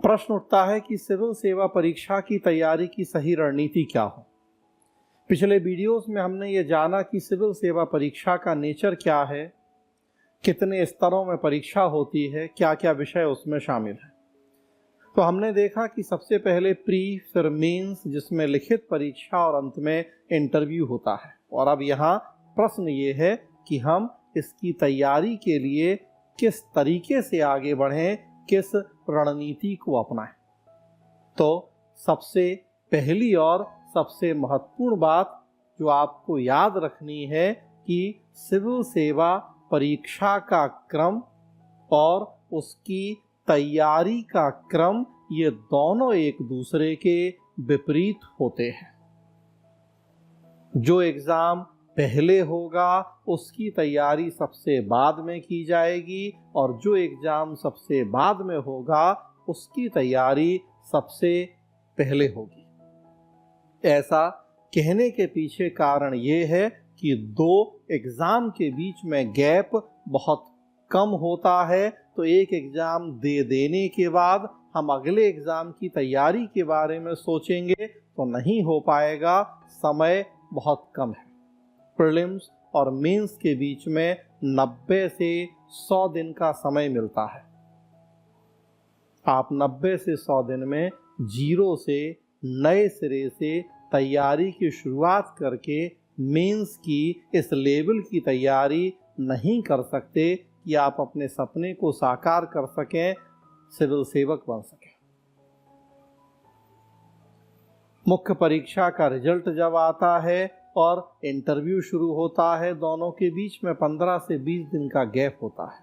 प्रश्न उठता है कि सिविल सेवा परीक्षा की तैयारी की सही रणनीति क्या हो। पिछले वीडियोस में हमने ये जाना कि सिविल सेवा परीक्षा का नेचर क्या है, कितने स्तरों में परीक्षा होती है, क्या क्या विषय उसमें शामिल है। तो हमने देखा कि सबसे पहले प्री, फिर मेंस, जिसमें लिखित परीक्षा और अंत में इंटरव्यू होता है। और अब यहाँ प्रश्न ये है कि हम इसकी तैयारी के लिए किस तरीके से आगे बढ़ें, किस रणनीति को अपनाएं। तो सबसे पहली और सबसे महत्वपूर्ण बात जो आपको याद रखनी है कि सिविल सेवा परीक्षा का क्रम और उसकी तैयारी का क्रम ये दोनों एक दूसरे के विपरीत होते हैं। जो एग्जाम पहले होगा उसकी तैयारी सबसे बाद में की जाएगी और जो एग्जाम सबसे बाद में होगा उसकी तैयारी सबसे पहले होगी। ऐसा कहने के पीछे कारण ये है कि दो एग्जाम के बीच में गैप बहुत कम होता है, तो एक एग्जाम दे देने के बाद हम अगले एग्जाम की तैयारी के बारे में सोचेंगे तो नहीं हो पाएगा, समय बहुत कम है। प्रीलिम्स और मेंस के बीच में 90 से 100 दिन का समय मिलता है। आप 90 से 100 दिन में जीरो से नए सिरे से तैयारी की शुरुआत करके मेंस की इस लेवल की तैयारी नहीं कर सकते कि आप अपने सपने को साकार कर सकें, सिविल सेवक बन सकें। मुख्य परीक्षा का रिजल्ट जब आता है और इंटरव्यू शुरू होता है, दोनों के बीच में 15 से 20 दिन का गैप होता है।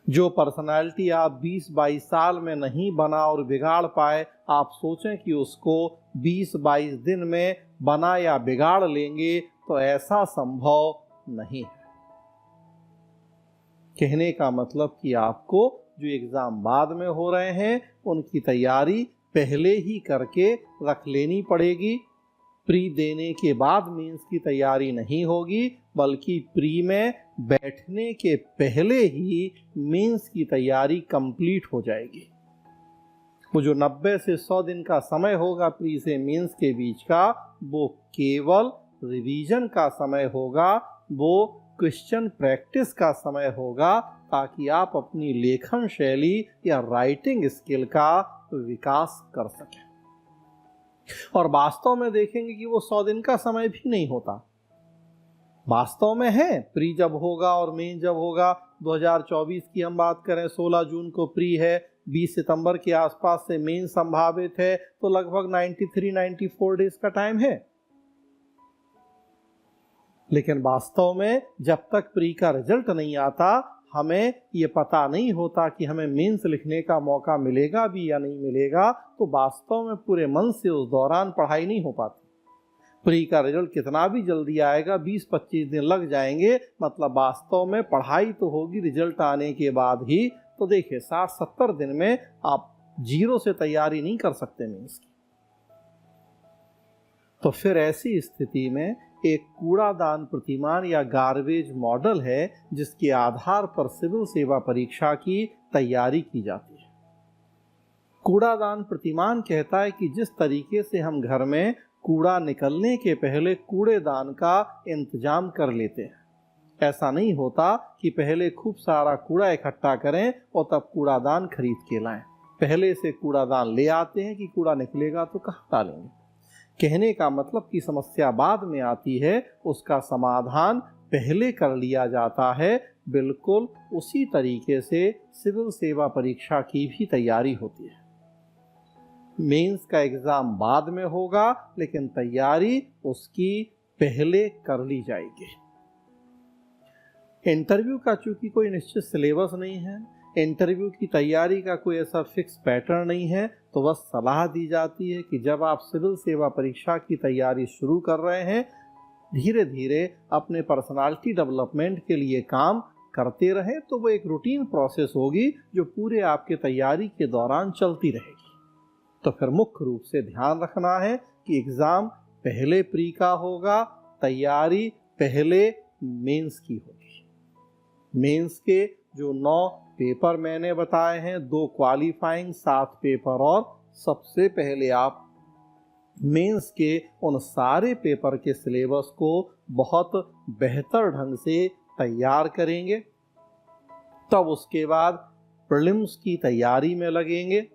जो पर्सनालिटी आप 20-22 साल में नहीं बना और बिगाड़ पाए, आप सोचें कि उसको 20-22 दिन में बना या बिगाड़ लेंगे, तो ऐसा संभव नहीं है। कहने का मतलब कि आपको जो एग्जाम बाद में हो रहे हैं उनकी तैयारी पहले ही करके रख लेनी पड़ेगी। प्री देने के बाद मेंस की तैयारी नहीं होगी, बल्कि प्री में बैठने के पहले ही मेंस की तैयारी कंप्लीट हो जाएगी। वो जो 90 से 100 दिन का समय होगा प्री से मेंस के बीच का, वो केवल रिवीजन का समय होगा, वो क्वेश्चन प्रैक्टिस का समय होगा, ताकि आप अपनी लेखन शैली या राइटिंग स्किल का विकास कर सकें। और वास्तव में देखेंगे कि वो 100 दिन का समय भी नहीं होता। वास्तव में है, प्री जब होगा और मेन जब होगा, 2024 की हम बात करें, 16 जून को प्री है, 20 सितंबर के आसपास से मेन संभावित है, तो लगभग 93-94 डेज का टाइम है। लेकिन वास्तव में जब तक प्री का रिजल्ट नहीं आता, हमें ये पता नहीं होता कि हमें मेंस लिखने का मौका मिलेगा भी या नहीं मिलेगा, तो वास्तव में पूरे मन से उस दौरान पढ़ाई नहीं हो पाती। प्री का रिजल्ट कितना भी जल्दी आएगा, 20-25 दिन लग जाएंगे, मतलब वास्तव में पढ़ाई तो होगी रिजल्ट आने के बाद ही। तो देखिए 60-70 दिन में आप जीरो से तैयारी नहीं कर सकते मेंस की। तो फिर ऐसी स्थिति में एक कूड़ादान प्रतिमान या गार्बेज मॉडल है जिसके आधार पर सिविल सेवा परीक्षा की तैयारी की जाती है। कूड़ादान प्रतिमान कहता है कि जिस तरीके से हम घर में कूड़ा निकलने के पहले कूड़ेदान का इंतजाम कर लेते हैं, ऐसा नहीं होता कि पहले खूब सारा कूड़ा इकट्ठा करें और तब कूड़ादान खरीद के लाएं। पहले से कूड़ादान ले आते हैं कि कूड़ा निकलेगा तो कहाँ डालेंगे। कहने का मतलब कि समस्या बाद में आती है, उसका समाधान पहले कर लिया जाता है। बिल्कुल उसी तरीके से सिविल सेवा परीक्षा की भी तैयारी होती है। मेंस का एग्जाम बाद में होगा, लेकिन तैयारी उसकी पहले कर ली जाएगी। इंटरव्यू का चूंकि कोई निश्चित सिलेबस नहीं है, इंटरव्यू की तैयारी का कोई ऐसा फिक्स पैटर्न नहीं है, तो बस सलाह दी जाती है कि जब आप सिविल सेवा परीक्षा की तैयारी शुरू कर रहे हैं, धीरे धीरे अपने पर्सनालिटी डेवलपमेंट के लिए काम करते रहें। तो वो एक रूटीन प्रोसेस होगी जो पूरे आपके तैयारी के दौरान चलती रहेगी। तो फिर मुख्य रूप से ध्यान रखना है कि एग्ज़ाम पहले प्री का होगा, तैयारी पहले मेंस की होगी। मेंस के जो 9 पेपर मैंने बताए हैं, 2 क्वालिफाइंग, 7 पेपर, और सबसे पहले आप मेंस के उन सारे पेपर के सिलेबस को बहुत बेहतर ढंग से तैयार करेंगे। तब उसके बाद प्रीलिम्स की तैयारी में लगेंगे।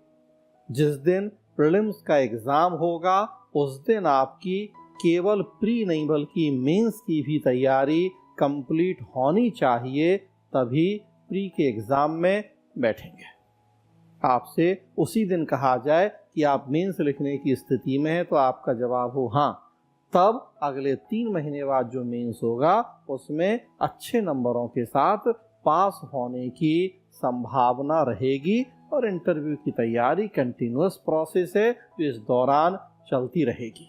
जिस दिन प्रीलिम्स का एग्ज़ाम होगा उस दिन आपकी केवल प्री नहीं बल्कि मेंस की भी तैयारी कंप्लीट होनी चाहिए, तभी प्री के एग्ज़ाम में बैठेंगे। आपसे उसी दिन कहा जाए कि आप मेंस लिखने की स्थिति में हैं तो आपका जवाब हो हाँ, तब अगले 3 महीने बाद जो मेंस होगा उसमें अच्छे नंबरों के साथ पास होने की संभावना रहेगी। और इंटरव्यू की तैयारी कंटिन्यूअस प्रोसेस है जो इस दौरान चलती रहेगी।